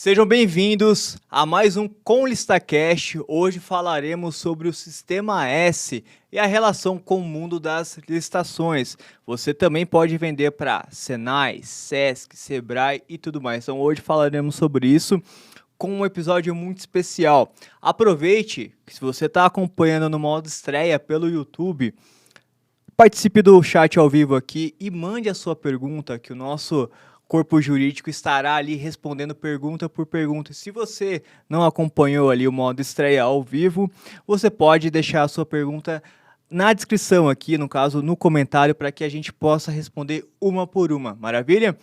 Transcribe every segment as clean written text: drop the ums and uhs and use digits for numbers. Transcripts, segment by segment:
Sejam bem-vindos a mais um Com ListaCast. Hoje falaremos sobre o Sistema S e a relação com o mundo das licitações. Você também pode vender para Senai, Sesc, Sebrae e tudo mais. Então hoje falaremos sobre isso com um episódio muito especial. Aproveite que se você está acompanhando no modo estreia pelo YouTube, participe do chat ao vivo aqui e mande a sua pergunta, que o nosso corpo jurídico estará ali respondendo pergunta por pergunta. Se você não acompanhou ali o modo estreia ao vivo, você pode deixar a sua pergunta na descrição aqui, no caso, no comentário, para que a gente possa responder uma por uma. Maravilha?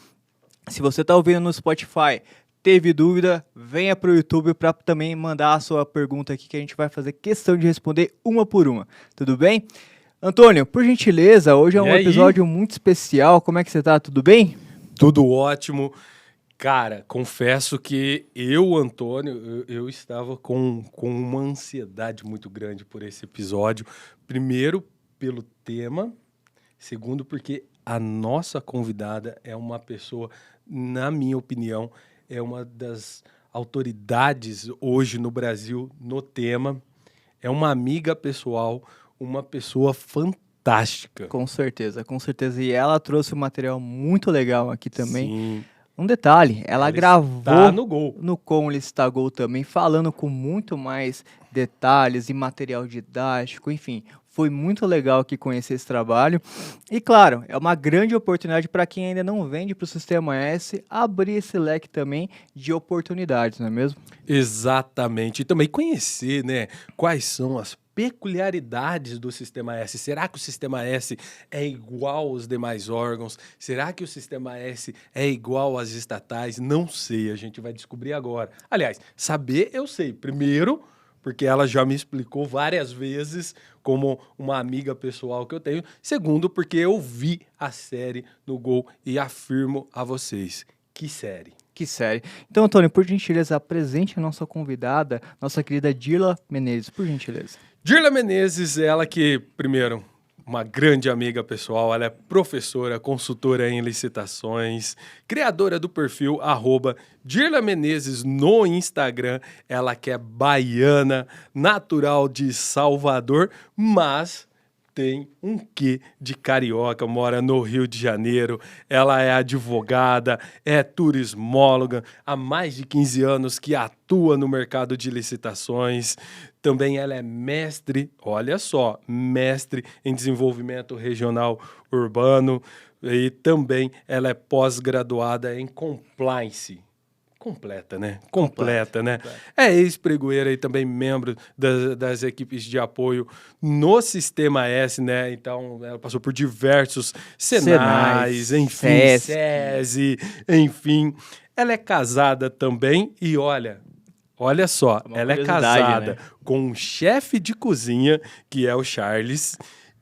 Se você está ouvindo no Spotify, teve dúvida, venha para o YouTube para também mandar a sua pergunta aqui, que a gente vai fazer questão de responder uma por uma. Tudo bem? Antônio, por gentileza, hoje é um episódio muito especial. Como é que você está? Tudo bem? Tudo ótimo. Cara, confesso que Antônio, eu estava com uma ansiedade muito grande por esse episódio. Primeiro, pelo tema. Segundo, porque a nossa convidada é uma pessoa, na minha opinião, é uma das autoridades hoje no Brasil no tema. É uma amiga pessoal, uma pessoa fantástica. Com certeza, com certeza. E ela trouxe um material muito legal aqui também. Sim. Um detalhe, ela gravou no Gol. no Com Lista Gol também, falando com muito mais detalhes e material didático, enfim. Foi muito legal aqui conhecer esse trabalho. E claro, é uma grande oportunidade para quem ainda não vende para o Sistema S, abrir esse leque também de oportunidades, não é mesmo? Exatamente. E também conhecer, né, quais são as peculiaridades do Sistema S. Será que o Sistema S é igual aos demais órgãos? Será que o Sistema S é igual às estatais? Não sei, a gente vai descobrir agora. Aliás, saber eu sei. Primeiro, porque ela já me explicou várias vezes como uma amiga pessoal que eu tenho. Segundo, porque eu vi a série no Gol e afirmo a vocês, que série. Que série. Então, Antônio, por gentileza, apresente a nossa convidada, nossa querida Dirla Menezes, por gentileza. Dirla Menezes, ela que, primeiro, uma grande amiga pessoal, ela é professora, consultora em licitações, criadora do perfil @Dirla Menezes no Instagram. Ela que é baiana, natural de Salvador, mas tem um quê de carioca, mora no Rio de Janeiro. Ela é advogada, é turismóloga, há mais de 15 anos que atua no mercado de licitações. Também ela é mestre, olha só, mestre em desenvolvimento regional urbano e também ela é pós-graduada em compliance. Completa, né? Completa, né? É ex-pregoeira e também membro das equipes de apoio no Sistema S, né? Então, ela passou por diversos Senais, enfim, SESI, enfim. Ela é casada também e olha só, ela é casada, né, com um chefe de cozinha, que é o Charles,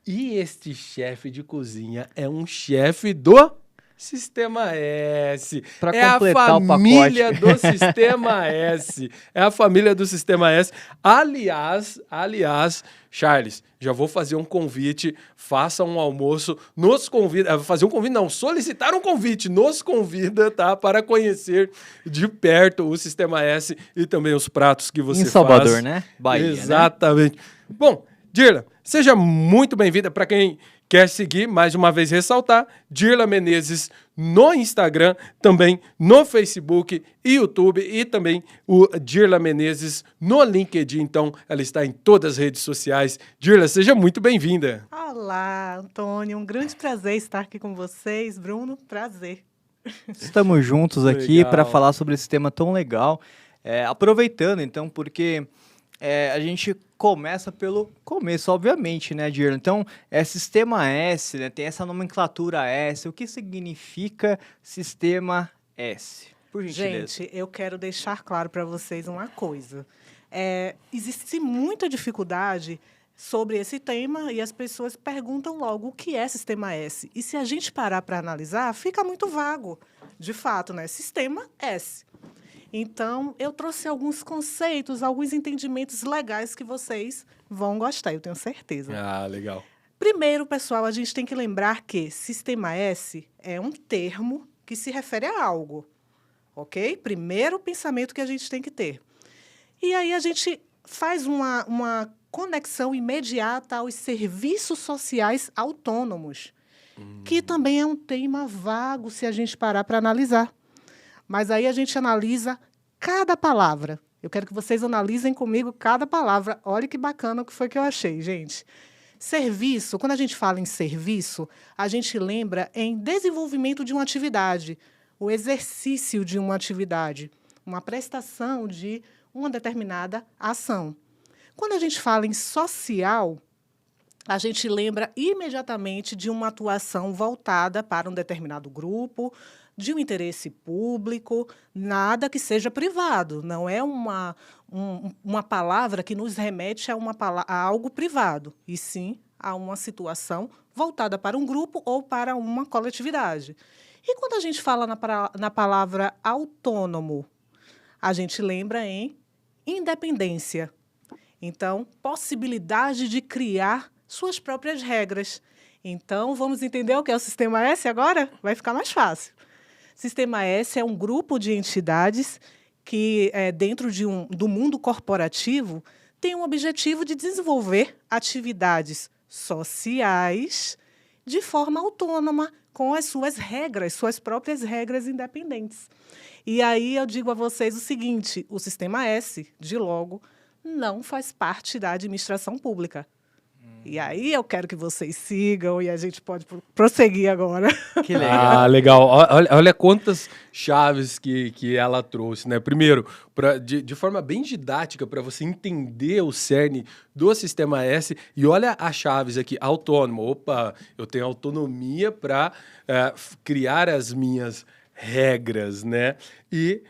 e este chefe de cozinha é um chefe do Sistema S. Pra é a família o do Sistema S. É a família do Sistema S. Aliás, Charles, já vou fazer um convite, faça um almoço, nos convida, fazer um convite não, solicitar um convite, nos convida, tá, para conhecer de perto o Sistema S e também os pratos que você faz. Em Salvador, né? Bahia, exatamente. Né? Bom, Dirla, seja muito bem-vinda. Para quem quer seguir, mais uma vez ressaltar, Dirla Menezes no Instagram, também no Facebook e YouTube e também o Dirla Menezes no LinkedIn. Então, ela está em todas as redes sociais. Dirla, seja muito bem-vinda. Olá, Antônio. Um grande prazer estar aqui com vocês. Bruno, prazer. Estamos juntos aqui para falar sobre esse tema tão legal. Aproveitando, então, porque a gente começa pelo começo, obviamente, né, Dirla? Então, Sistema S, né, tem essa nomenclatura S. O que significa Sistema S? Por gentileza. Gente, eu quero deixar claro para vocês uma coisa. Existe muita dificuldade sobre esse tema e as pessoas perguntam logo o que é Sistema S. E se a gente parar para analisar, fica muito vago. De fato, né? Sistema S. Então, eu trouxe alguns conceitos, alguns entendimentos legais que vocês vão gostar, eu tenho certeza. Ah, legal. Primeiro, pessoal, a gente tem que lembrar que Sistema S é um termo que se refere a algo. ok? Primeiro pensamento que a gente tem que ter. E aí a gente faz uma conexão imediata aos serviços sociais autônomos, que também é um tema vago se a gente parar para analisar. Mas aí a gente analisa cada palavra. Eu quero que vocês analisem comigo cada palavra. Olha que bacana o que foi que eu achei, gente. Serviço, quando a gente fala em serviço, a gente lembra em desenvolvimento de uma atividade, o exercício de uma atividade, uma prestação de uma determinada ação. Quando a gente fala em social, a gente lembra imediatamente de uma atuação voltada para um determinado grupo, de um interesse público, nada que seja privado. Não é uma palavra que nos remete a algo privado, e sim a uma situação voltada para um grupo ou para uma coletividade. E quando a gente fala na palavra autônomo, a gente lembra em independência. Então, possibilidade de criar suas próprias regras. Então, vamos entender o que é o Sistema S agora? Vai ficar mais fácil. Sistema S é um grupo de entidades que, dentro do mundo corporativo, tem o objetivo de desenvolver atividades sociais de forma autônoma, com as suas regras, suas próprias regras independentes. E aí eu digo a vocês o seguinte, o Sistema S, de logo, não faz parte da administração pública. E aí eu quero que vocês sigam e a gente pode prosseguir agora. Que legal. Ah, legal. Olha quantas chaves que ela trouxe, né? Primeiro, de forma bem didática, para você entender o cerne do Sistema S. E olha as chaves aqui. Autônomo. Opa, eu tenho autonomia para criar as minhas regras, né? E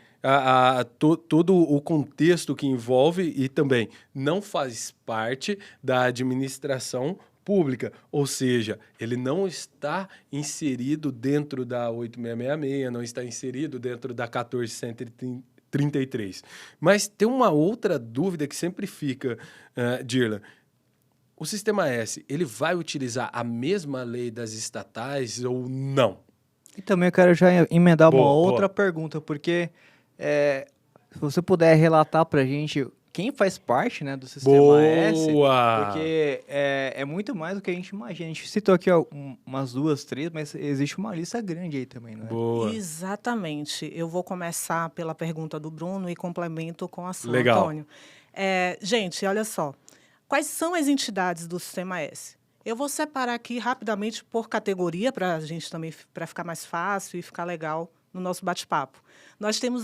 todo o contexto que envolve e também não faz parte da administração pública, ou seja, ele não está inserido dentro da 8666, não está inserido dentro da 1433. Mas tem uma outra dúvida que sempre fica, Dirla. O Sistema S, ele vai utilizar a mesma lei das estatais ou não? E também eu quero já emendar uma Boa, outra boa. pergunta, porque se você puder relatar pra gente quem faz parte, né, do Sistema S, Boa! porque é muito mais do que a gente imagina. A gente citou aqui ó, umas 2, 3, mas existe uma lista grande aí também, né? Boa. Exatamente. Eu vou começar pela pergunta do Bruno e complemento com a sua, Legal. Antônio. Gente, olha só. Quais são as entidades do Sistema S? Eu vou separar aqui rapidamente por categoria, para a gente também, para ficar mais fácil e ficar legal no nosso bate-papo. Nós temos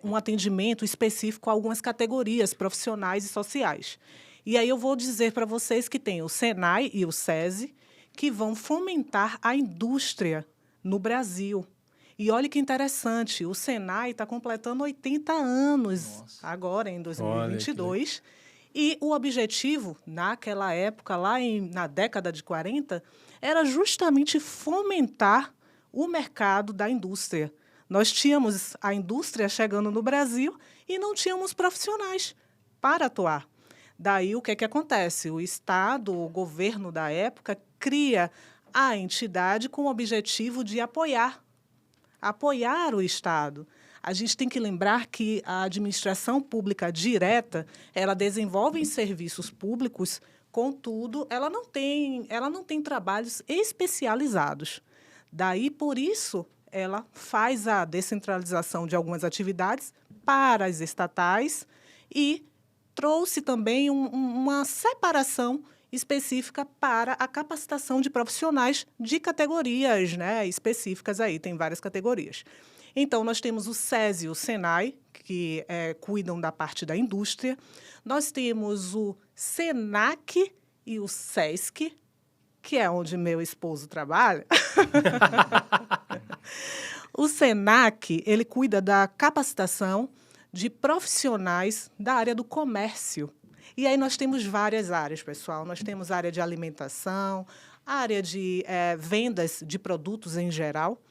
um atendimento específico a algumas categorias profissionais e sociais. E aí eu vou dizer para vocês que tem o Senai e o SESI, que vão fomentar a indústria no Brasil. E olha que interessante, o Senai está completando 80 anos agora, em 2022. E o objetivo, naquela época, na década de 40, era justamente fomentar o mercado da indústria. Nós tínhamos a indústria chegando no Brasil e não tínhamos profissionais para atuar. Daí, o que acontece? O Estado, o governo da época, cria a entidade com o objetivo de apoiar o Estado. A gente tem que lembrar que a administração pública direta, ela desenvolve serviços públicos, contudo, ela não tem trabalhos especializados. Daí, por isso, ela faz a descentralização de algumas atividades para as estatais e trouxe também uma separação específica para a capacitação de profissionais de categorias, né, específicas aí, tem várias categorias. Então, nós temos o SESI e o SENAI, que cuidam da parte da indústria. Nós temos o SENAC e o SESC, que é onde meu esposo trabalha. O SENAC, ele cuida da capacitação de profissionais da área do comércio. E aí nós temos várias áreas, pessoal. Nós temos a área de alimentação, a área de vendas de produtos em geral.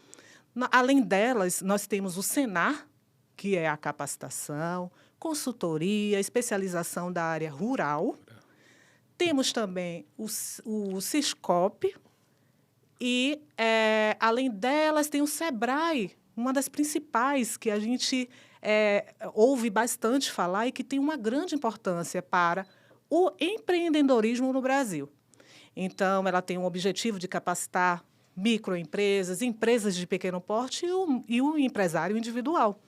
Além delas, nós temos o Senar, que é a capacitação, consultoria, especialização da área rural. Temos também o Siscop e, além delas, tem o SEBRAE, uma das principais que a gente ouve bastante falar e que tem uma grande importância para o empreendedorismo no Brasil. Então, ela tem um objetivo de capacitar microempresas, empresas de pequeno porte e o empresário individual.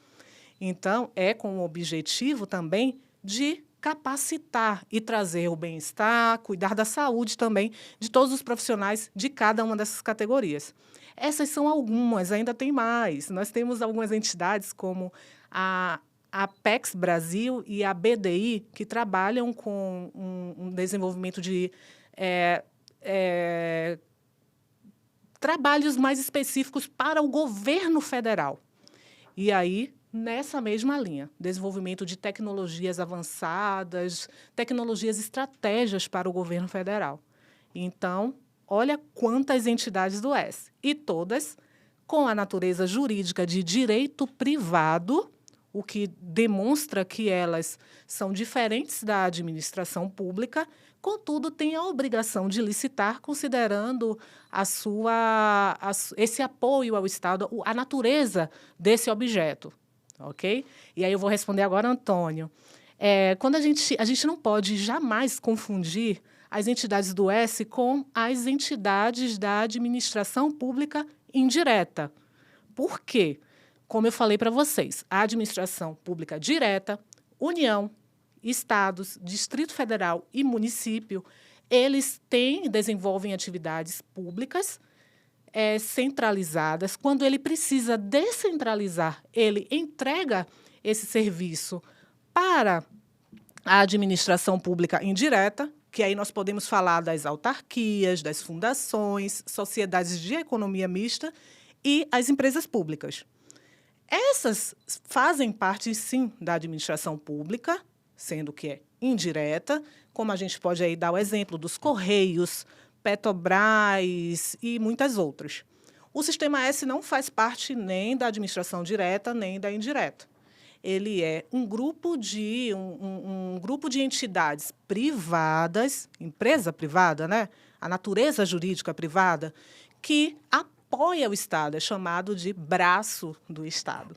Então, é com o objetivo também de capacitar e trazer o bem-estar, cuidar da saúde também de todos os profissionais de cada uma dessas categorias. Essas são algumas, ainda tem mais. Nós temos algumas entidades como a Apex Brasil e a BDI, que trabalham com um desenvolvimento de trabalhos mais específicos para o governo federal. E aí, nessa mesma linha, desenvolvimento de tecnologias avançadas, tecnologias estratégias para o governo federal. Então, olha quantas entidades do S. E todas com a natureza jurídica de direito privado, o que demonstra que elas são diferentes da administração pública, contudo, têm a obrigação de licitar, considerando esse apoio ao Estado, a natureza desse objeto. Ok? E aí eu vou responder agora, Antônio. Quando a gente não pode jamais confundir as entidades do S com as entidades da administração pública indireta. Por quê? Como eu falei para vocês, a administração pública direta, União, estados, Distrito Federal e município, eles desenvolvem atividades públicas centralizadas. Quando ele precisa descentralizar, ele entrega esse serviço para a administração pública indireta, que aí nós podemos falar das autarquias, das fundações, sociedades de economia mista e as empresas públicas. Essas fazem parte, sim, da administração pública, sendo que é indireta, como a gente pode aí dar o exemplo dos Correios, Petrobras e muitas outras. O Sistema S não faz parte nem da administração direta, nem da indireta. Ele é um grupo de entidades privadas, empresa privada, né? A natureza jurídica privada, que apoia o Estado, é chamado de braço do Estado.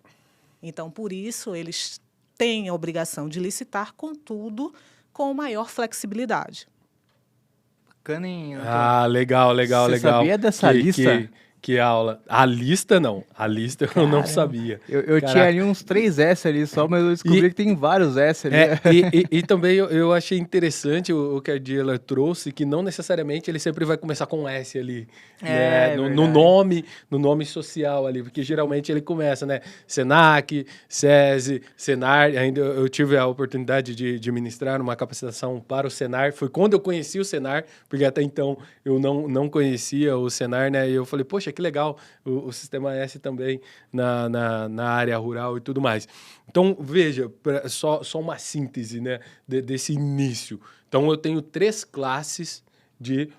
Então, por isso, eles têm a obrigação de licitar, contudo, com maior flexibilidade. Bacana, hein, Antônio? Ah, legal. Você sabia dessa lista? Que aula. A lista, não. A lista eu não sabia. Eu tinha ali uns 3 S ali só, mas eu descobri que tem vários S ali. E também eu achei interessante o que a Dirla trouxe, que não necessariamente ele sempre vai começar com S ali, né? no nome social ali, porque geralmente ele começa, né? Senac, SESI, Senar. Ainda eu tive a oportunidade de ministrar uma capacitação para o Senar. Foi quando eu conheci o Senar, porque até então eu não conhecia o Senar, né? E eu falei, poxa, que legal o Sistema S também na área rural e tudo mais. Então, veja, só uma síntese, né, desse início. Então, eu tenho 3 classes de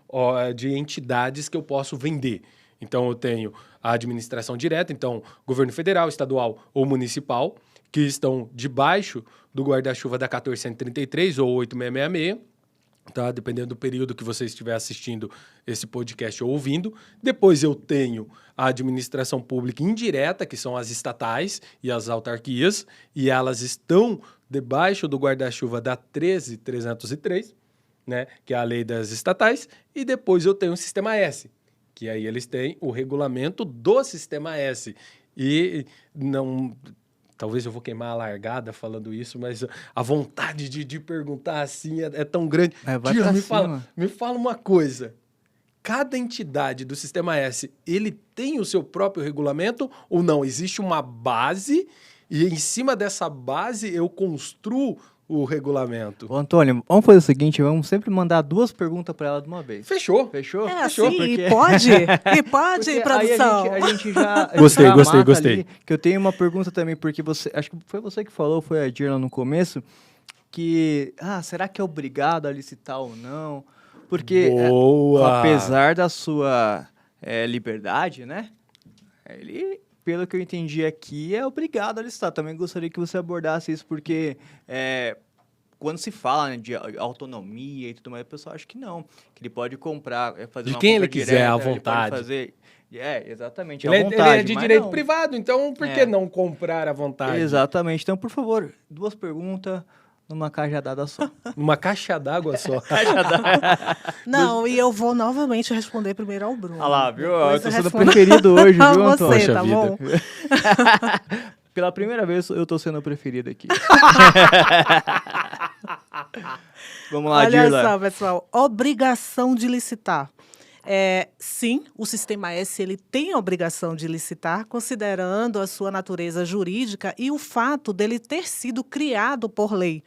entidades que eu posso vender. Então, eu tenho a administração direta, então, governo federal, estadual ou municipal, que estão debaixo do guarda-chuva da 1433 ou 8666, tá? Dependendo do período que você estiver assistindo esse podcast ou ouvindo. Depois eu tenho a administração pública indireta, que são as estatais e as autarquias, e elas estão debaixo do guarda-chuva da 13303, né? Que é a lei das estatais. E depois eu tenho o Sistema S, que aí eles têm o regulamento do Sistema S. E não... Talvez eu vou queimar a largada falando isso, mas a vontade de perguntar assim é tão grande. Tira, me fala uma coisa. Cada entidade do Sistema S, ele tem o seu próprio regulamento ou não? Existe uma base e em cima dessa base eu construo o regulamento. Ô, Antônio, vamos fazer o seguinte, vamos sempre mandar 2 perguntas para ela de uma vez. Fechou? Fechou? Fechou. Porque... E pode, produção. A gente já Gostei. Ali, que eu tenho uma pergunta também, porque acho que foi você que falou, foi a Dirla no começo, que, será que é obrigado a licitar ou não? Porque, apesar da sua liberdade, né, ele... Pelo que eu entendi aqui, é obrigado a licitar. Também gostaria que você abordasse isso, porque quando se fala, né, de autonomia e tudo mais, o pessoal acha que não. Que ele pode comprar, fazer de uma quem compra ele quiser, direta, à vontade. Exatamente, Ele à é, vontade. ele é de mas direito não. privado, então por que não comprar à vontade? Exatamente. Então, por favor, 2 perguntas numa cajadada só. Numa caixa d'água só. Não, e eu vou novamente responder primeiro ao Bruno. Olha lá, viu? Depois Eu tô sendo respondo preferido hoje, a viu, você, Antônio? Poxa tá vida. bom? Pela primeira vez eu tô sendo o preferido aqui. Vamos lá, Olha Dirla. só, pessoal, obrigação de licitar. Sim, o Sistema S ele tem a obrigação de licitar, considerando a sua natureza jurídica e o fato dele ter sido criado por lei.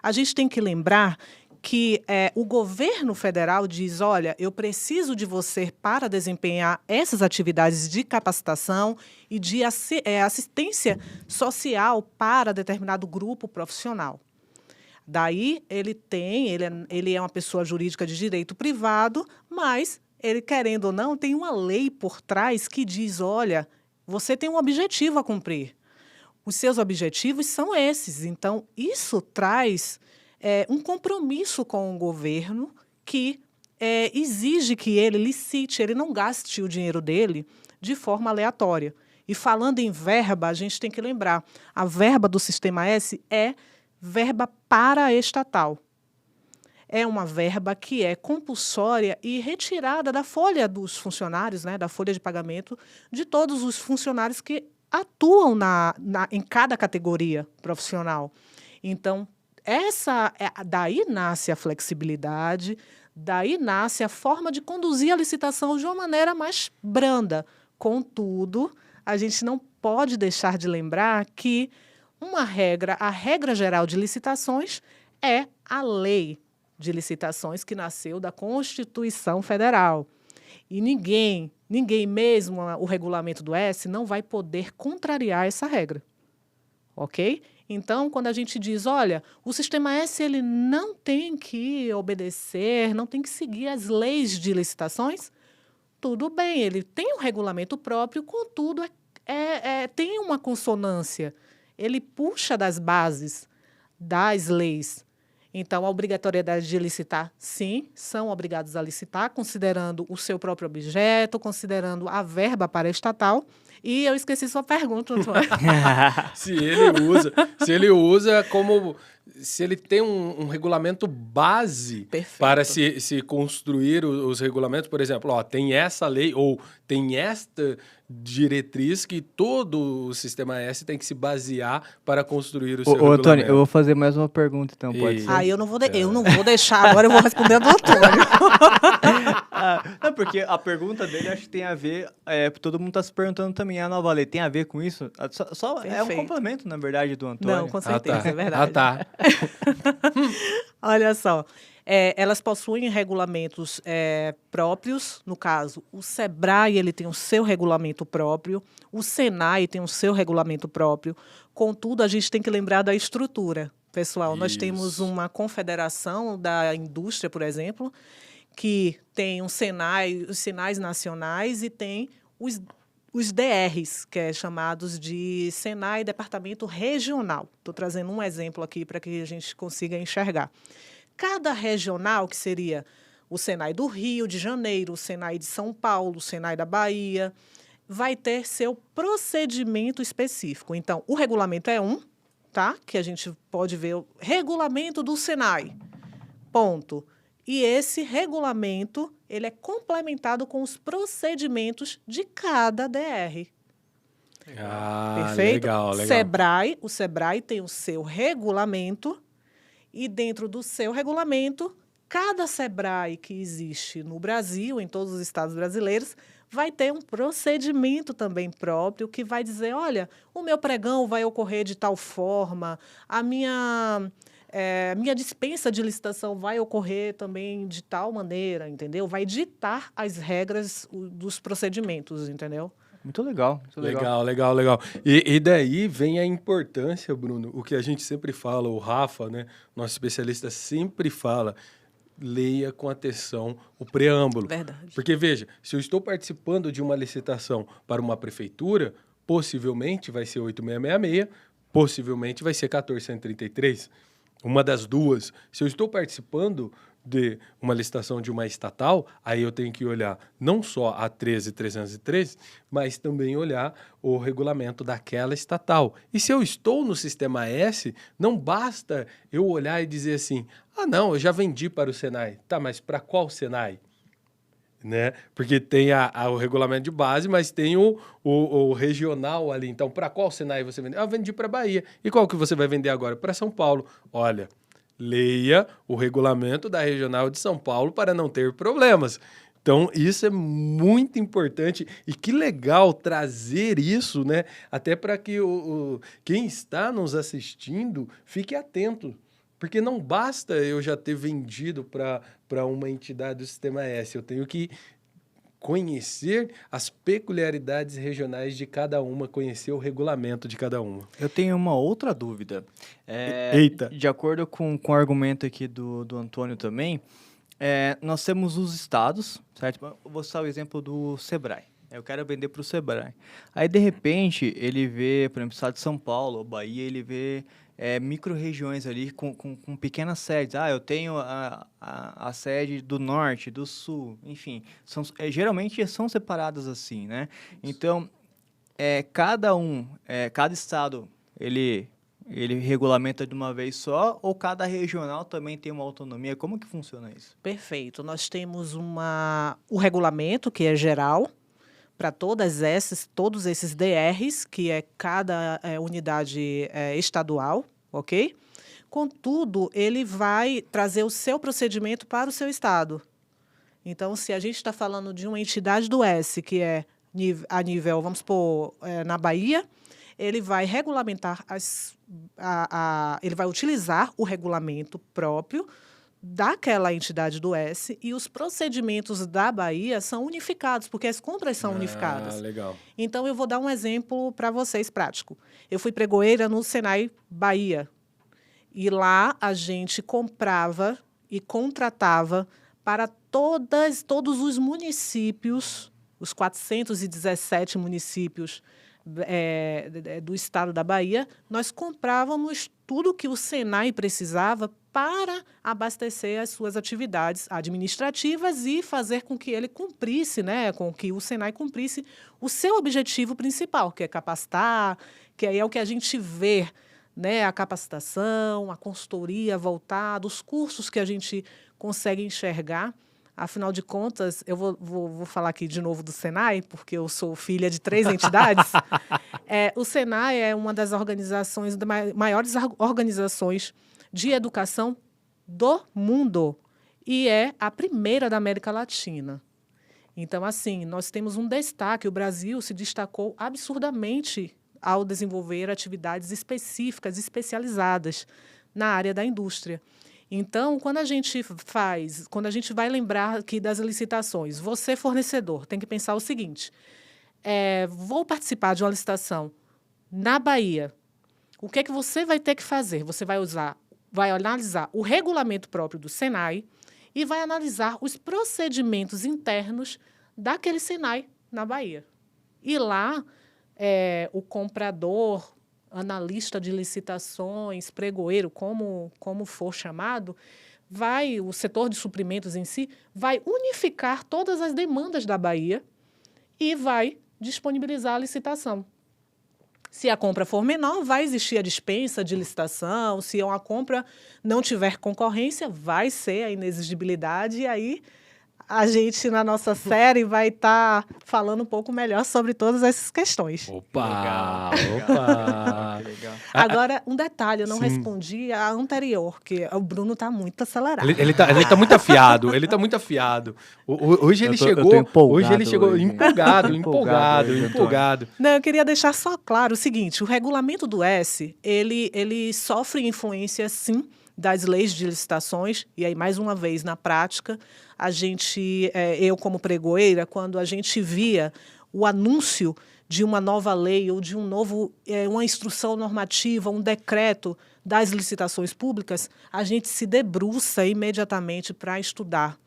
A gente tem que lembrar que o governo federal diz, olha, eu preciso de você para desempenhar essas atividades de capacitação e de assistência social para determinado grupo profissional. Daí, ele é uma pessoa jurídica de direito privado, mas ele, querendo ou não, tem uma lei por trás que diz, olha, você tem um objetivo a cumprir. Os seus objetivos são esses. Então, isso traz um compromisso com o governo que exige que ele licite, ele não gaste o dinheiro dele de forma aleatória. E falando em verba, a gente tem que lembrar, a verba do Sistema S é verba paraestatal. É uma verba que é compulsória e retirada da folha dos funcionários, né, da folha de pagamento de todos os funcionários que atuam em cada categoria profissional. Então, daí nasce a flexibilidade, daí nasce a forma de conduzir a licitação de uma maneira mais branda. Contudo, a gente não pode deixar de lembrar que a regra geral de licitações é a lei de licitações que nasceu da Constituição Federal. E ninguém mesmo o regulamento do S não vai poder contrariar essa regra. Ok? Então, quando a gente diz, olha, o Sistema S ele não tem que obedecer, não tem que seguir as leis de licitações, tudo bem, ele tem um regulamento próprio, contudo, tem uma consonância. Ele puxa das bases das leis. Então, a obrigatoriedade de licitar, sim, são obrigados a licitar, considerando o seu próprio objeto, considerando a verba paraestatal. E eu esqueci sua pergunta, Antônio. Se ele usa como... Se ele tem um regulamento base Perfeito. para se construir os regulamentos, por exemplo, tem essa lei ou tem esta diretriz que todo o Sistema S tem que se basear para construir o seu regulamento. Antônio, eu vou fazer mais uma pergunta, então, pode ser? Eu não vou deixar, agora eu vou responder a do Antônio. Não, porque a pergunta dele acho que tem a ver, todo mundo está se perguntando também, a nova lei tem a ver com isso? Só é um Perfeito. complemento, na verdade, do Antônio. Não, com certeza, tá. é verdade. Tá. Olha só, elas possuem regulamentos próprios, no caso, o SEBRAE ele tem o seu regulamento próprio, o SENAI tem o seu regulamento próprio, contudo, a gente tem que lembrar da estrutura. Pessoal, nós temos uma confederação da indústria, por exemplo, que tem um SENAI, os SENAIs nacionais e tem os DRs, que é chamados de SENAI Departamento Regional. Estou trazendo um exemplo aqui para que a gente consiga enxergar. Cada regional, que seria o SENAI do Rio de Janeiro, o SENAI de São Paulo, o SENAI da Bahia, vai ter seu procedimento específico. Então, o regulamento é tá? Que a gente pode ver o regulamento do SENAI, ponto. E esse regulamento ele é complementado com os procedimentos de cada DR. Perfeito? Legal. O SEBRAE tem o seu regulamento e dentro do seu regulamento, cada SEBRAE que existe no Brasil, em todos os estados brasileiros, vai ter um procedimento também próprio que vai dizer, olha, o meu pregão vai ocorrer de tal forma, a minha dispensa de licitação vai ocorrer também de tal maneira, entendeu? Vai ditar as regras dos procedimentos, entendeu? Muito legal. Legal. E daí vem a importância, Bruno, o que a gente sempre fala, o Rafa, né, nosso especialista, sempre fala, leia com atenção o preâmbulo. Verdade. Porque, veja, se eu estou participando de uma licitação para uma prefeitura, possivelmente vai ser 8666, possivelmente vai ser 1433. Uma das duas. Se eu estou participando de uma licitação de uma estatal, aí eu tenho que olhar não só a 13.303, mas também olhar o regulamento daquela estatal. E se eu estou no Sistema S, não basta eu olhar e dizer assim, não, eu já vendi para o Senai. Tá, mas para qual Senai? Né? Porque tem o regulamento de base, mas tem o regional ali. Então, para qual Senai você vende? Eu vendi para Bahia. E qual que você vai vender agora? Para São Paulo. Olha, leia o regulamento da Regional de São Paulo para não ter problemas. Então, isso é muito importante e que legal trazer isso, né? Até para que quem está nos assistindo fique atento. Porque não basta eu já ter vendido para uma entidade do Sistema S, eu tenho que conhecer as peculiaridades regionais de cada uma, conhecer o regulamento de cada uma. Eu tenho uma outra dúvida. Eita! De acordo com o argumento aqui do Antônio também, nós temos os estados, certo? Eu vou citar o exemplo do Sebrae. Eu quero vender para o Sebrae. Aí, de repente, ele vê, por exemplo, o estado de São Paulo, ou Bahia, ele vê micro-regiões ali com pequenas sedes. Eu tenho a sede do norte, do sul, enfim. Geralmente são separadas assim, né? Então, cada estado, ele regulamenta de uma vez só, ou cada regional também tem uma autonomia? Como que funciona isso? Perfeito. Nós temos o regulamento, que é geral, para todos esses DRs, que é cada unidade estadual, ok? Contudo, ele vai trazer o seu procedimento para o seu estado. Então, se a gente está falando de uma entidade do S, que é a nível, vamos supor, na Bahia, ele vai regulamentar, ele vai utilizar o regulamento próprio daquela entidade do S, e os procedimentos da Bahia são unificados, porque as compras são unificadas. Legal. Então, eu vou dar um exemplo para vocês prático. Eu fui pregoeira no Senai Bahia, e lá a gente comprava e contratava para todos os municípios, os 417 municípios do estado da Bahia, nós comprávamos tudo que o Senai precisava para abastecer as suas atividades administrativas e fazer com que ele cumprisse, né, com que o Senai cumprisse o seu objetivo principal, que é capacitar, que aí é o que a gente vê, né, a capacitação, a consultoria voltada, os cursos que a gente consegue enxergar. Afinal de contas, eu vou falar aqui de novo do Senai, porque eu sou filha de 3 entidades. O Senai é uma das organizações, maiores organizações de educação do mundo e é a primeira da América Latina. Então, assim, nós temos um destaque. O Brasil se destacou absurdamente ao desenvolver atividades específicas, especializadas na área da indústria. Então, quando a gente vai lembrar aqui das licitações, você, fornecedor, tem que pensar o seguinte: vou participar de uma licitação na Bahia. O que é que você vai ter que fazer? Você vai analisar o regulamento próprio do Senai e vai analisar os procedimentos internos daquele Senai na Bahia. E lá, o comprador, analista de licitações, pregoeiro, como for chamado, o setor de suprimentos em si, vai unificar todas as demandas da Bahia e vai disponibilizar a licitação. Se a compra for menor, vai existir a dispensa de licitação. Se uma compra não tiver concorrência, vai ser a inexigibilidade. E aí, a gente, na nossa série, vai estar falando um pouco melhor sobre todas essas questões. Opa! Legal. Agora, um detalhe, eu não Sim. respondi a anterior, que o Bruno está muito acelerado. Ele tá muito afiado, Hoje ele chegou empolgado. Não, eu queria deixar só claro o seguinte: o regulamento do S, ele sofre influência, sim, das leis de licitações, e aí, mais uma vez, na prática, eu como pregoeira, quando a gente via o anúncio de uma nova lei ou de uma instrução normativa, um decreto das licitações públicas, a gente se debruça imediatamente para estudar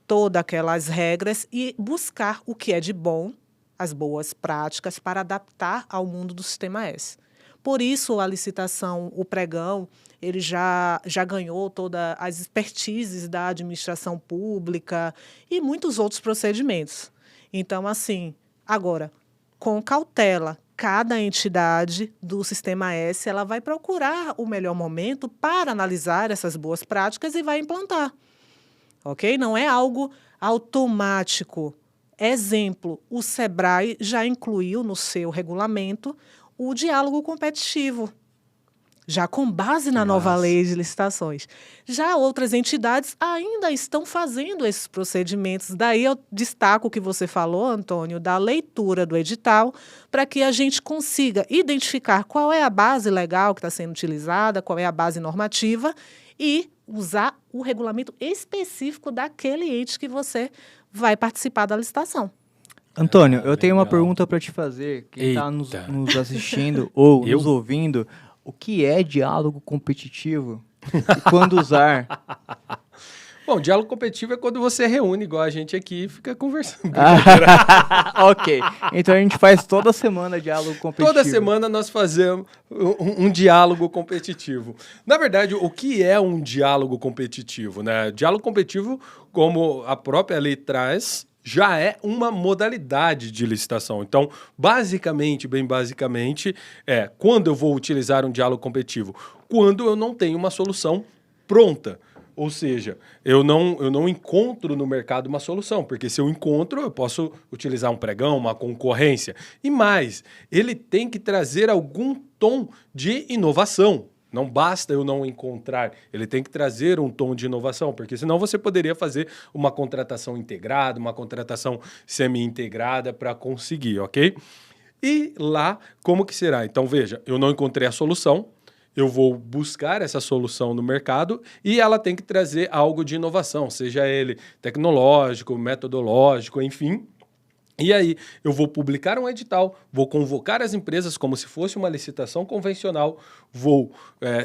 todas aquelas regras e buscar o que é de bom, as boas práticas, para adaptar ao mundo do Sistema S. Por isso, a licitação, o pregão, ele já ganhou todas as expertises da administração pública e muitos outros procedimentos. Então, assim, agora, com cautela, cada entidade do Sistema S ela vai procurar o melhor momento para analisar essas boas práticas e vai implantar. Ok? Não é algo automático. Exemplo, o SEBRAE já incluiu no seu regulamento o diálogo competitivo, já com base na nova lei de licitações. Já outras entidades ainda estão fazendo esses procedimentos. Daí eu destaco o que você falou, Antônio, da leitura do edital, para que a gente consiga identificar qual é a base legal que está sendo utilizada, qual é a base normativa e usar o regulamento específico daquele ente que você vai participar da licitação. Antônio, eu tenho uma legal. pergunta para te fazer. Quem está nos Eita. assistindo ou Eu? nos ouvindo, o que é diálogo competitivo e quando usar? Bom, diálogo competitivo é quando você reúne igual a gente aqui e fica conversando. Ok, então a gente faz toda semana diálogo competitivo. Toda semana nós fazemos um diálogo competitivo. Na verdade, o que é um diálogo competitivo, né? Diálogo competitivo, como a própria lei traz, já é uma modalidade de licitação. Então, basicamente, bem basicamente, quando eu vou utilizar um diálogo competitivo? Quando eu não tenho uma solução pronta. Ou seja, eu não encontro no mercado uma solução, porque se eu encontro, eu posso utilizar um pregão, uma concorrência. E mais, ele tem que trazer algum tom de inovação. Não basta eu não encontrar, ele tem que trazer um tom de inovação, porque senão você poderia fazer uma contratação integrada, uma contratação semi-integrada para conseguir, ok? E lá, como que será? Então, veja, eu não encontrei a solução, eu vou buscar essa solução no mercado e ela tem que trazer algo de inovação, seja ele tecnológico, metodológico, enfim. E aí eu vou publicar um edital, vou convocar as empresas como se fosse uma licitação convencional, vou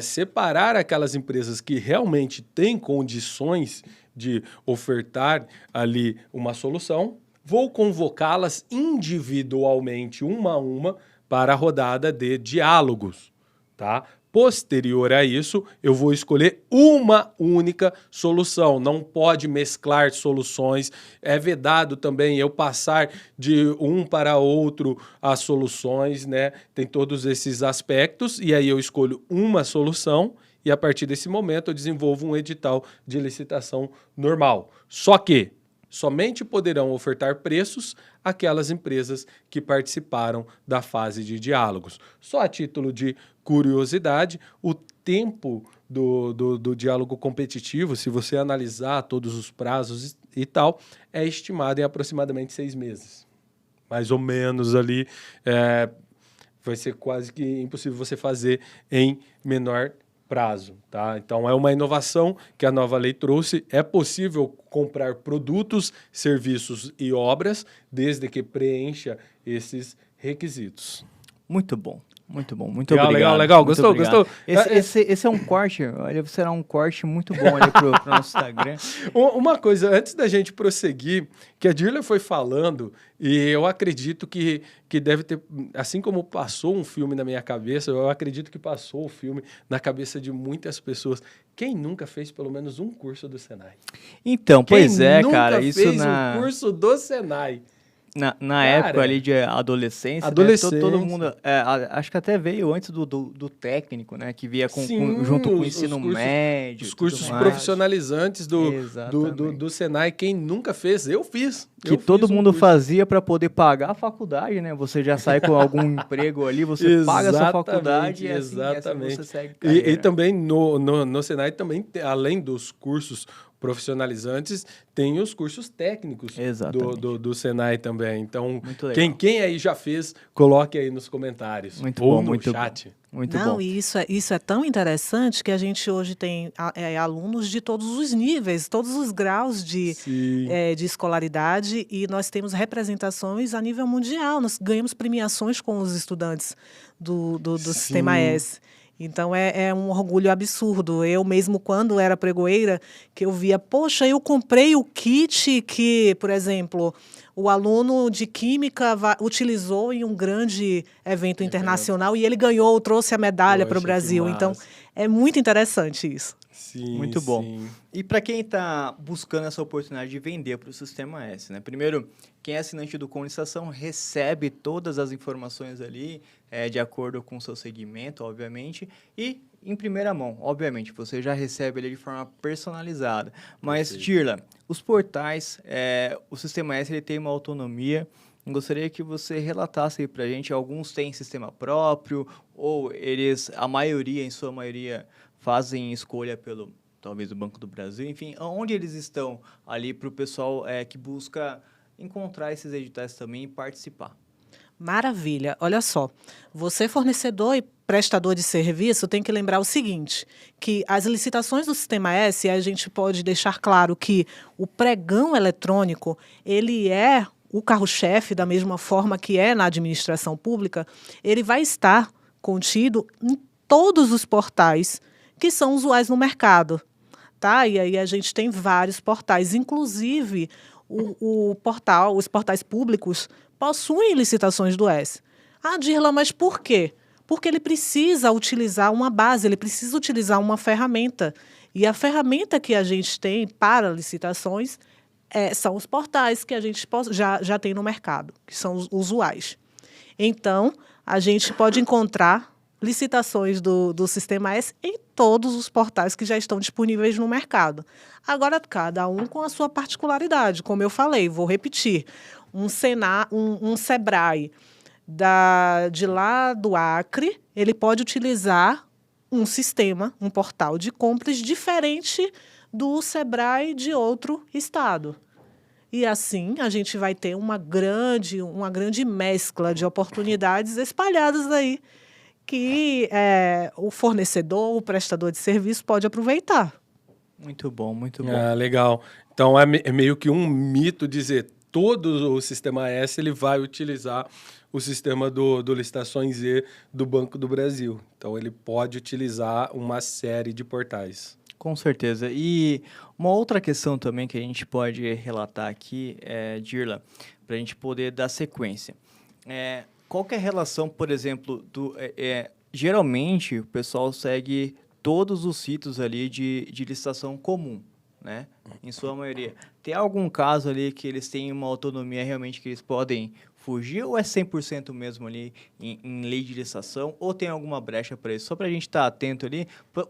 separar aquelas empresas que realmente têm condições de ofertar ali uma solução, vou convocá-las individualmente, uma a uma, para a rodada de diálogos, tá? Posterior a isso, eu vou escolher uma única solução. Não pode mesclar soluções. É vedado também eu passar de um para outro as soluções, né? Tem todos esses aspectos. E aí eu escolho uma solução e a partir desse momento eu desenvolvo um edital de licitação normal. Só que somente poderão ofertar preços aquelas empresas que participaram da fase de diálogos. Só a título de curiosidade, o tempo do diálogo competitivo, se você analisar todos os prazos e tal, é estimado em aproximadamente 6 meses. Mais ou menos ali, vai ser quase que impossível você fazer em menor prazo, tá? Então, é uma inovação que a nova lei trouxe. É possível comprar produtos, serviços e obras, desde que preencha esses requisitos. Muito bom. Muito bom, muito Legal, obrigado. legal. Muito Gostou? obrigado. Gostou? Esse é um corte, olha, será um corte muito bom ali pro nosso Instagram. Uma coisa, antes da gente prosseguir, que a Dirla foi falando, e eu acredito que deve ter, assim como passou um filme na minha cabeça, eu acredito que passou o filme na cabeça de muitas pessoas. Quem nunca fez pelo menos um curso do Senai? Então, pois é, Quem cara, nunca isso fez um curso do Senai? Na Cara, época ali de adolescência, né, todo mundo, acho que até veio antes do técnico, né, que via Sim, junto com o os ensino cursos- médio. Os tudo cursos mais. profissionalizantes do Exatamente. Senai, quem nunca fez, eu fiz. Que todo mundo fazia para poder pagar a faculdade, né? Você já sai com algum emprego ali, você paga a sua faculdade e assim você segue carreira. E também no Senai, também, além dos cursos profissionalizantes, tem os cursos técnicos do Senai também. Então, Muito legal. quem aí já fez, coloque aí nos comentários. Muito ou bom, no muito chat. bom. Muito Não, bom. e isso é tão interessante que a gente hoje tem alunos de todos os níveis, todos os graus de escolaridade, e nós temos representações a nível mundial. Nós ganhamos premiações com os estudantes do Sistema S. Então, é um orgulho absurdo. Eu mesmo, quando era pregoeira, que eu via, poxa, eu comprei o kit que, por exemplo, o aluno de Química utilizou em um grande evento internacional e ele ganhou, trouxe a medalha para o Brasil. Então, é muito interessante isso. Sim, muito bom. Sim. E para quem está buscando essa oportunidade de vender para o Sistema S, né? Primeiro, quem é assinante do Com Licitação recebe todas as informações ali, de acordo com o seu segmento, obviamente, e em primeira mão, obviamente, você já recebe ele de forma personalizada. Mas, Dirla, os portais, o Sistema S ele tem uma autonomia. Gostaria que você relatasse aí para a gente, alguns têm sistema próprio, ou eles, em sua maioria, fazem escolha pelo, talvez, o Banco do Brasil, enfim, onde eles estão ali para o pessoal que busca encontrar esses editais também e participar? Maravilha. Olha só, você fornecedor e prestador de serviço tem que lembrar o seguinte, que as licitações do Sistema S, a gente pode deixar claro que o pregão eletrônico, ele é o carro-chefe, da mesma forma que é na administração pública, ele vai estar contido em todos os portais que são usuais no mercado, tá? E aí a gente tem vários portais, inclusive os portais públicos possuem licitações do S. Ah, Dirla, mas por quê? Porque ele precisa utilizar uma base, ele precisa utilizar uma ferramenta. E a ferramenta que a gente tem para licitações são os portais que a gente já tem no mercado, que são os usuais. Então, a gente pode encontrar licitações do Sistema S em todos os portais que já estão disponíveis no mercado. Agora, cada um com a sua particularidade. Como eu falei, vou repetir, um Sebrae de lá do Acre, ele pode utilizar um sistema, um portal de compras diferente do Sebrae de outro estado. E assim a gente vai ter uma grande mescla de oportunidades espalhadas aí que o fornecedor, o prestador de serviço pode aproveitar. Muito bom, muito bom. Ah, legal. Então, é meio que um mito dizer todo o Sistema S ele vai utilizar o sistema do Licitações E do Banco do Brasil. Então, ele pode utilizar uma série de portais. Com certeza. E uma outra questão também que a gente pode relatar aqui, Dirla, para a gente poder dar sequência. Qual que é a relação, por exemplo, geralmente o pessoal segue todos os sítios ali de licitação comum, né? Em sua maioria. Tem algum caso ali que eles têm uma autonomia realmente que eles podem fugir ou é 100% mesmo ali em lei de licitação ou tem alguma brecha para isso? Só para a gente estar atento ali.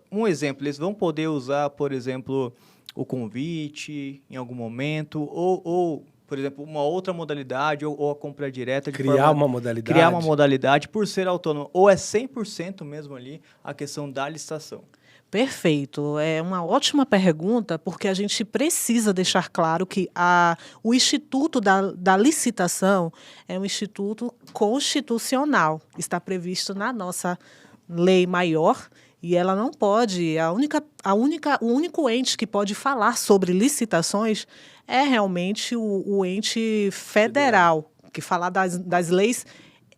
Um exemplo, eles vão poder usar, por exemplo, o convite em algum momento ou por exemplo, uma outra modalidade ou a compra direta. Criar uma modalidade. Criar uma modalidade por ser autônomo. Ou é 100% mesmo ali a questão da licitação? Perfeito. É uma ótima pergunta, porque a gente precisa deixar claro que o Instituto da Licitação é um instituto constitucional. Está previsto na nossa lei maior e ela não pode... O único ente que pode falar sobre licitações é realmente o ente federal, que fala das leis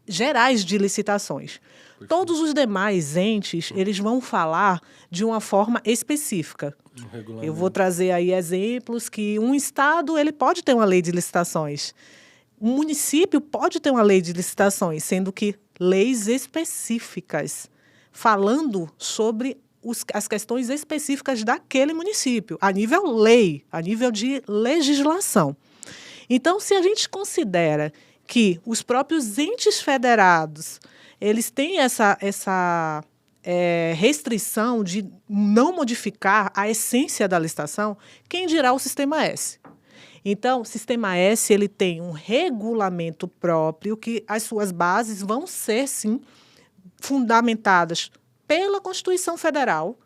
gerais de licitações. Todos os demais entes, eles vão falar de uma forma específica. Eu vou trazer aí exemplos que um estado ele pode ter uma lei de licitações. Um município pode ter uma lei de licitações, sendo que leis específicas, falando sobre as questões específicas daquele município, a nível lei, a nível de legislação. Então, se a gente considera que os próprios entes federados eles têm essa restrição de não modificar a essência da licitação, quem dirá o Sistema S? Então, o Sistema S ele tem um regulamento próprio que as suas bases vão ser, sim, fundamentadas pela Constituição Federal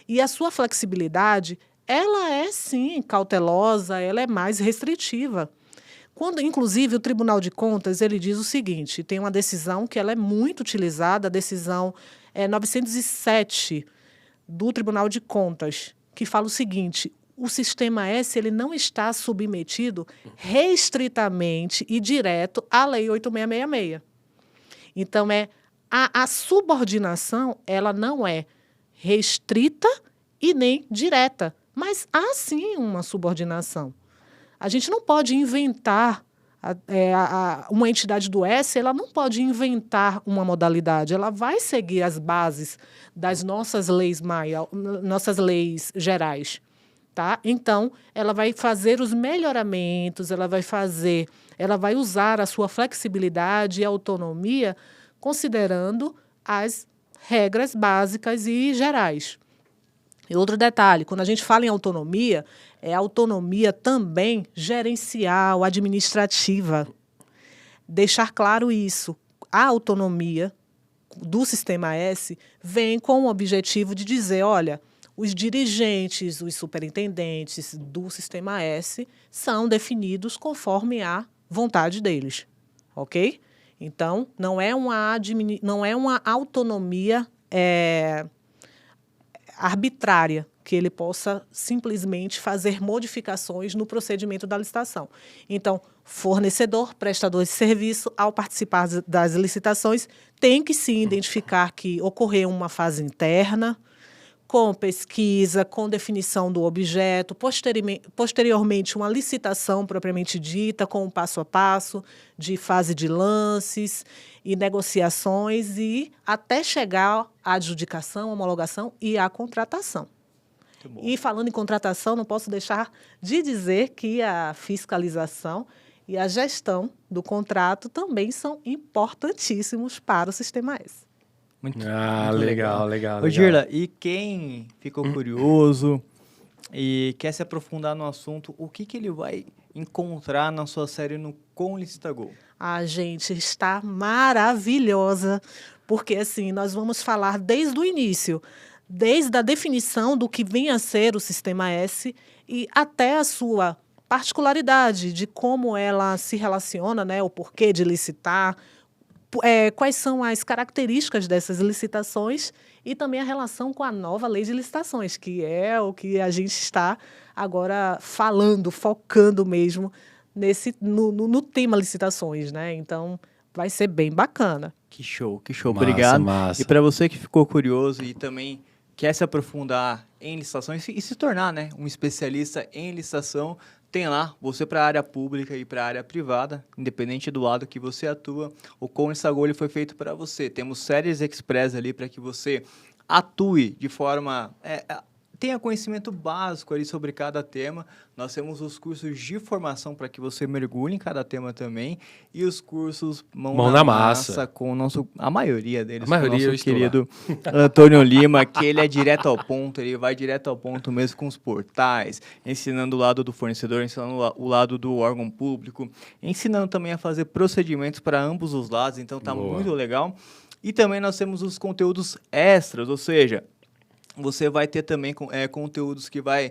e a sua flexibilidade, ela é, sim, cautelosa, ela é mais restritiva. Quando, inclusive, o Tribunal de Contas ele diz o seguinte, tem uma decisão que ela é muito utilizada, a decisão 907 do Tribunal de Contas, que fala o seguinte, o Sistema S ele não está submetido restritamente e direto à Lei 8666. Então, a subordinação ela não é restrita e nem direta, mas há sim uma subordinação. A gente não pode inventar Uma entidade do S, ela não pode inventar uma modalidade, ela vai seguir as bases das nossas leis gerais. Tá? Então, ela vai fazer os melhoramentos, ela vai usar a sua flexibilidade e autonomia considerando as regras básicas e gerais. E outro detalhe, quando a gente fala em autonomia, é autonomia também gerencial, administrativa. Deixar claro isso. A autonomia do Sistema S vem com o objetivo de dizer, olha, os dirigentes, os superintendentes do Sistema S são definidos conforme a vontade deles, ok? Então, não é uma autonomia arbitrária, que ele possa simplesmente fazer modificações no procedimento da licitação. Então, fornecedor, prestador de serviço, ao participar das licitações, tem que sim identificar que ocorreu uma fase interna, com pesquisa, com definição do objeto, posteriormente uma licitação propriamente dita, com um passo a passo de fase de lances e negociações e até chegar à adjudicação, homologação e à contratação. E falando em contratação, não posso deixar de dizer que a fiscalização e a gestão do contrato também são importantíssimos para o Sistema S. Muito legal. Ô, Girla, e quem ficou curioso e quer se aprofundar no assunto, o que ele vai encontrar na sua série no Com Licitagol? Gente, está maravilhosa, porque assim, nós vamos falar desde o início, desde a definição do que vem a ser o Sistema S e até a sua particularidade de como ela se relaciona, né, o porquê de licitar, quais são as características dessas licitações e também a relação com a nova lei de licitações, que é o que a gente está agora falando, focando mesmo no tema licitações, né? Então, vai ser bem bacana. Que show. Massa, Obrigado. massa. E para você que ficou curioso e também quer se aprofundar em licitações e se tornar, né, um especialista em licitação, tem lá, você para a área pública e para a área privada, independente do lado que você atua, o Com Licitagol foi feito para você. Temos séries express ali para que você atue de forma... tenha conhecimento básico ali sobre cada tema. Nós temos os cursos de formação para que você mergulhe em cada tema também. E os cursos mão na massa com a maioria deles, com o nosso querido Antônio Lima, que ele é direto ao ponto, ele vai direto ao ponto mesmo com os portais, ensinando o lado do fornecedor, ensinando o lado do órgão público, ensinando também a fazer procedimentos para ambos os lados, então tá muito legal. E também nós temos os conteúdos extras, ou seja, você vai ter também conteúdos que vai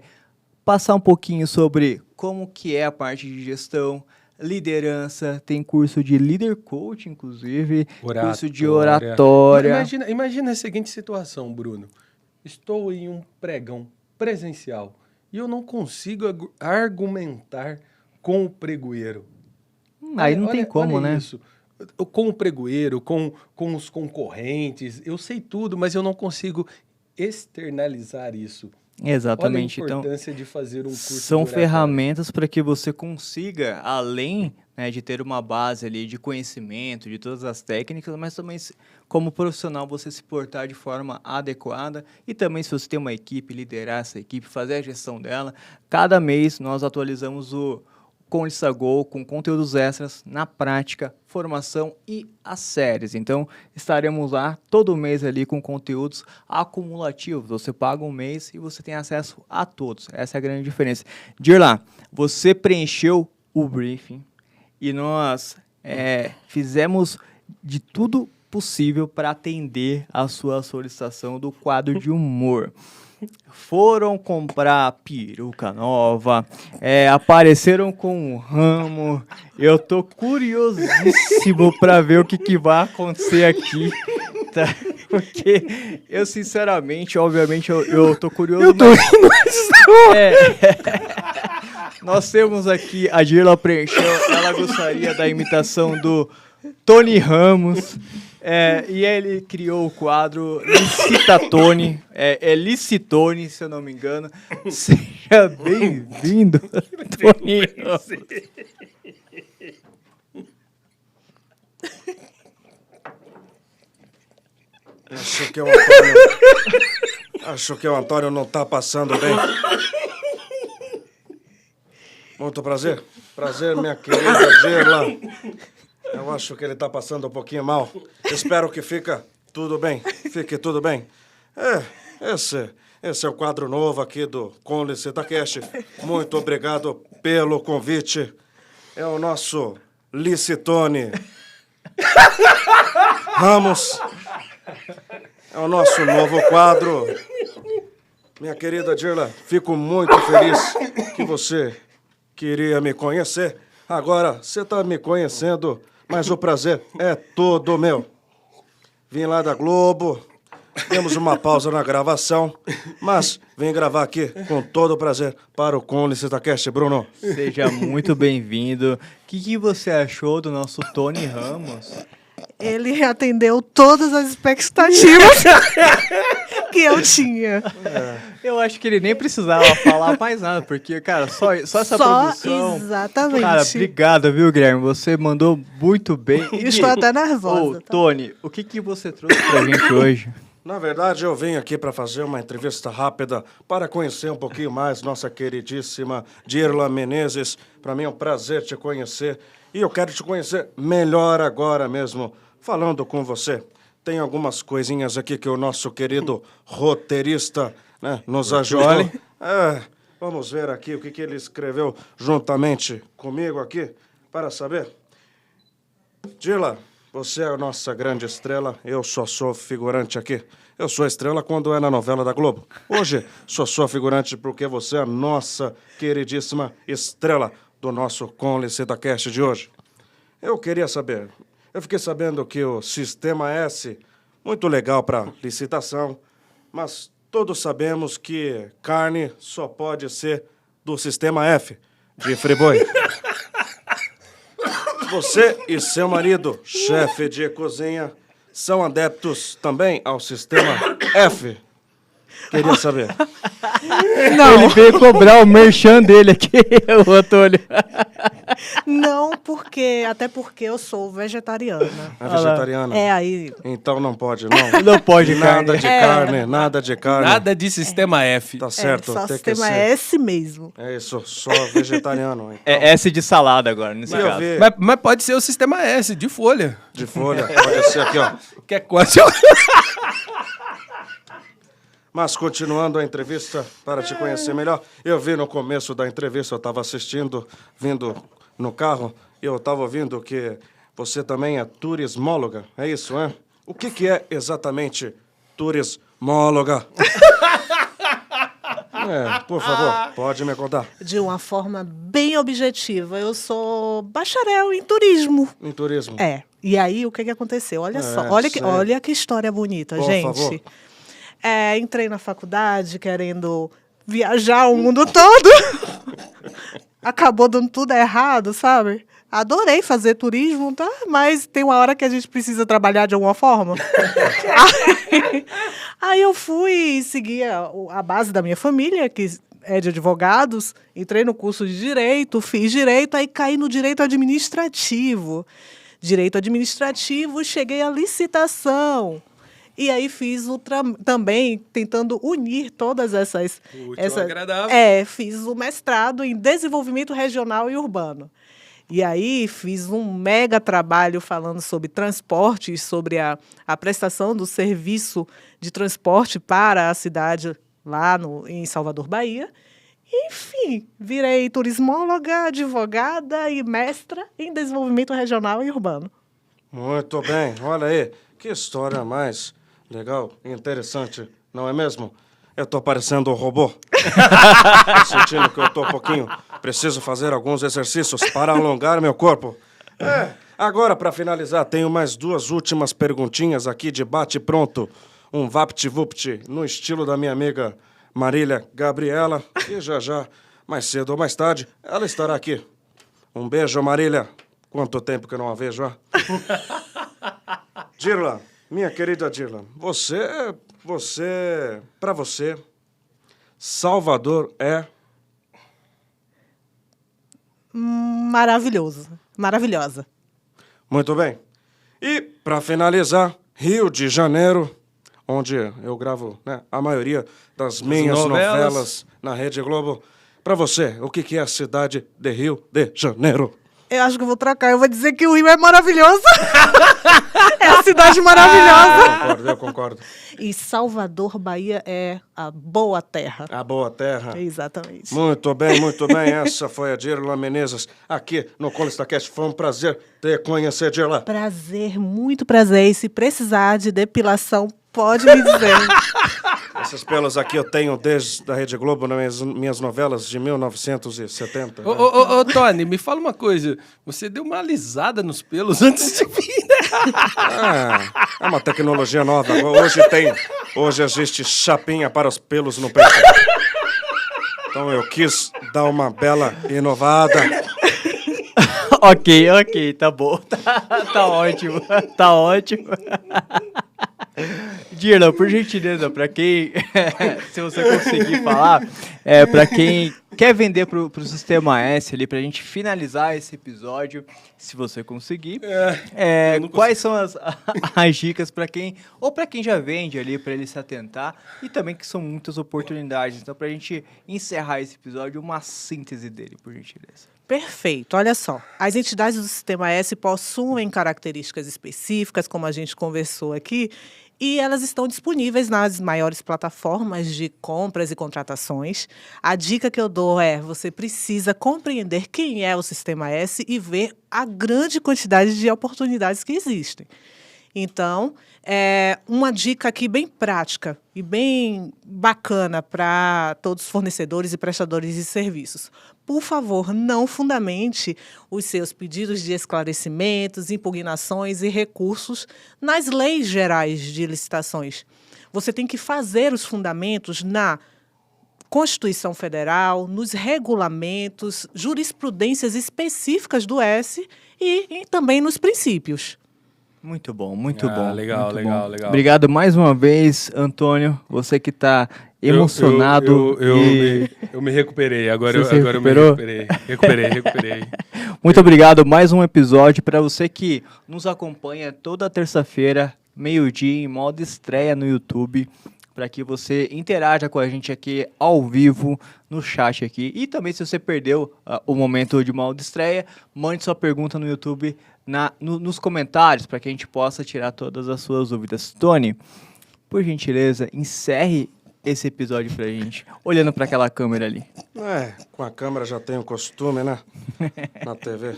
passar um pouquinho sobre como que é a parte de gestão, liderança, tem curso de Leader Coach, inclusive, curso de oratória. Imagina a seguinte situação, Bruno. Estou em um pregão presencial e eu não consigo argumentar com o pregoeiro. Aí não tem como, né? Isso. Com o pregoeiro, com os concorrentes, eu sei tudo, mas eu não consigo externalizar isso. Exatamente. Olha a importância de fazer um curso são ferramentas para que você consiga, além, né, de ter uma base ali de conhecimento, de todas as técnicas, mas também como profissional você se portar de forma adequada e também se você tem uma equipe, liderar essa equipe, fazer a gestão dela. Cada mês nós atualizamos o Com Licitagol, com conteúdos extras na prática, formação e as séries. Então, estaremos lá todo mês ali com conteúdos acumulativos. Você paga um mês e você tem acesso a todos. Essa é a grande diferença. Girla, você preencheu o briefing e nós fizemos de tudo possível para atender a sua solicitação do quadro de humor. Foram comprar peruca nova, apareceram com um ramo. Eu tô curiosíssimo para ver o que vai acontecer aqui, tá? Porque eu, sinceramente, obviamente, eu tô curioso. Eu tô rindo, Nós temos aqui, a Girla preencheu, ela gostaria da imitação do Tony Ramos. E ele criou o quadro Licitatone, Licitone, se eu não me engano. Seja bem-vindo, Tony. Acho que o Antônio não tá passando bem. Muito prazer. Prazer, minha querida Dirla. Eu acho que ele tá passando um pouquinho mal. Espero que fique tudo bem. Esse é o quadro novo aqui do Com LicitaCast. Muito obrigado pelo convite. É o nosso Licitone Ramos. É o nosso novo quadro. Minha querida Dirla, fico muito feliz que você queria me conhecer. Agora, você está me conhecendo, mas o prazer é todo meu. Vim lá da Globo, demos uma pausa na gravação, mas vim gravar aqui com todo o prazer para o Com LicitaCast, Bruno. Seja muito bem-vindo. O que você achou do nosso Tony Ramos? Ele atendeu todas as expectativas que eu tinha. Eu acho que ele nem precisava falar mais nada, porque, cara, só essa produção... Exatamente. Cara, obrigado, viu, Guilherme? Você mandou muito bem. Estou até nervosa. Ô, Tony, o que você trouxe pra gente hoje? Na verdade, eu vim aqui para fazer uma entrevista rápida para conhecer um pouquinho mais nossa queridíssima Dirla Menezes. Para mim é um prazer te conhecer e eu quero te conhecer melhor agora mesmo, falando com você. Tem algumas coisinhas aqui que o nosso querido roteirista, né, nos ajudou. Vamos ver aqui o que ele escreveu juntamente comigo aqui para saber. Dirla, você é a nossa grande estrela, eu só sou figurante aqui. Eu sou estrela quando é na novela da Globo. Hoje só sou figurante porque você é a nossa queridíssima estrela do nosso Com LicitaCast de hoje. Eu queria saber, eu fiquei sabendo que o Sistema S, muito legal para licitação, mas todos sabemos que carne só pode ser do Sistema F, de Friboi. Você e seu marido, chefe de cozinha, são adeptos também ao Sistema F? Queria saber. Não. Ele veio cobrar o merchan dele aqui, o Antônio. Não, até porque eu sou vegetariana. É vegetariana? É, aí... Então não pode, não. Não pode Nada carne. de carne, nada de carne. Nada de Sistema F. Tá certo, só tem que sistema ser. S mesmo. É isso, só vegetariano. Então. É S de salada agora, nesse E eu caso. vi Mas pode ser o Sistema S, de folha. de folha, pode ser aqui, ó. Que é quase... Mas continuando a entrevista, para te conhecer melhor, eu vi no começo da entrevista, eu estava assistindo, vindo no carro, e eu estava ouvindo que você também é turismóloga, é isso, é? O que é exatamente turismóloga? Por favor, pode me contar. De uma forma bem objetiva. Eu sou bacharel em turismo. Em turismo. É. E aí, o que aconteceu? Olha só. sei. Olha que história bonita, Por gente. favor. Entrei na faculdade querendo viajar o mundo todo. Acabou dando tudo errado, sabe? Adorei fazer turismo, tá? Mas tem uma hora que a gente precisa trabalhar de alguma forma. Aí eu fui seguir a base da minha família, que é de advogados. Entrei no curso de Direito, fiz Direito, aí caí no Direito Administrativo. Direito Administrativo, cheguei à licitação. E aí fiz também, tentando unir todas essas... agradável. Fiz o mestrado em Desenvolvimento Regional e Urbano. E aí fiz um mega trabalho falando sobre transporte, sobre a prestação do serviço de transporte para a cidade lá em Salvador, Bahia. Enfim, virei turismóloga, advogada e mestra em Desenvolvimento Regional e Urbano. Muito bem, olha aí, que história mais legal e interessante, não é mesmo? Eu tô parecendo um robô. Tô sentindo que eu tô um pouquinho... Preciso fazer alguns exercícios para alongar meu corpo. Agora, para finalizar, tenho mais duas últimas perguntinhas aqui de bate-pronto. Um vapt-vupt no estilo da minha amiga Marília Gabriela. E já, mais cedo ou mais tarde, ela estará aqui. Um beijo, Marília. Quanto tempo que eu não a vejo, ó. Dirla, minha querida Dirla, para você, Salvador é... Maravilhoso. Maravilhosa. Muito bem. E, para finalizar, Rio de Janeiro onde eu gravo, né, a maioria das minhas novelas na Rede Globo. Para você, o que é a cidade de Rio de Janeiro? Eu acho que eu vou trocar. Eu vou dizer que o Rio é maravilhoso. É a cidade maravilhosa. Eu concordo. E Salvador, Bahia, é a boa terra. A boa terra. Exatamente. Muito bem, muito bem. Essa foi a Dirla Menezes aqui no ColistaCast. Foi um prazer te conhecer, Dirla. Prazer, muito prazer. E se precisar de depilação, pode me dizer. Esses pelos aqui eu tenho desde a Rede Globo nas minhas novelas de 1970. Né? Ô, Tony, me fala uma coisa. Você deu uma alisada nos pelos antes de vir, né? É uma tecnologia nova. Hoje existe chapinha para os pelos no peito. Então eu quis dar uma bela inovada. Ok, tá bom. Tá ótimo. Tá ótimo. Dirla, por gentileza, para quem, se você conseguir falar, para quem quer vender pro Sistema S ali, pra gente finalizar esse episódio, se você conseguir, quais são as dicas para quem, ou para quem já vende ali, para ele se atentar, e também que são muitas oportunidades. Então, pra gente encerrar esse episódio, uma síntese dele, por gentileza. Perfeito. Olha só, as entidades do Sistema S possuem características específicas, como a gente conversou aqui, e elas estão disponíveis nas maiores plataformas de compras e contratações. A dica que eu dou é: você precisa compreender quem é o Sistema S e ver a grande quantidade de oportunidades que existem. Então, uma dica aqui bem prática e bem bacana para todos os fornecedores e prestadores de serviços. Por favor, não fundamente os seus pedidos de esclarecimentos, impugnações e recursos nas leis gerais de licitações. Você tem que fazer os fundamentos na Constituição Federal, nos regulamentos, jurisprudências específicas do S e também nos princípios. Muito bom, muito bom. Legal. Obrigado mais uma vez, Antônio. Você que está emocionado. Eu me recuperei. Agora Você eu me recuperei. Muito obrigado. Mais um episódio para você que nos acompanha toda terça-feira, meio-dia, em modo estreia no YouTube, para que você interaja com a gente aqui ao vivo no chat aqui. E também, se você perdeu o momento de modo estreia, mande sua pergunta no YouTube nos comentários, para que a gente possa tirar todas as suas dúvidas. Tony, por gentileza, encerre esse episódio pra gente, olhando para aquela câmera ali. Com a câmera já tenho costume, né? Na TV.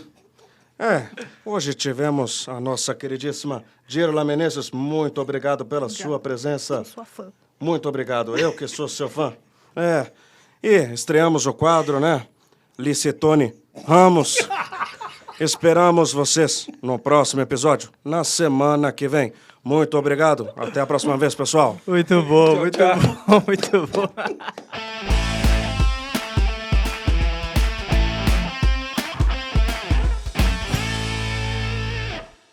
Hoje tivemos a nossa queridíssima Dirla Menezes. Muito obrigado pela sua presença. Sou sua fã. Muito obrigado. Eu que sou seu fã. E estreamos o quadro, né? Licitone Ramos. Esperamos vocês no próximo episódio, na semana que vem. Muito obrigado. Até a próxima vez, pessoal. Muito bom, muito bom.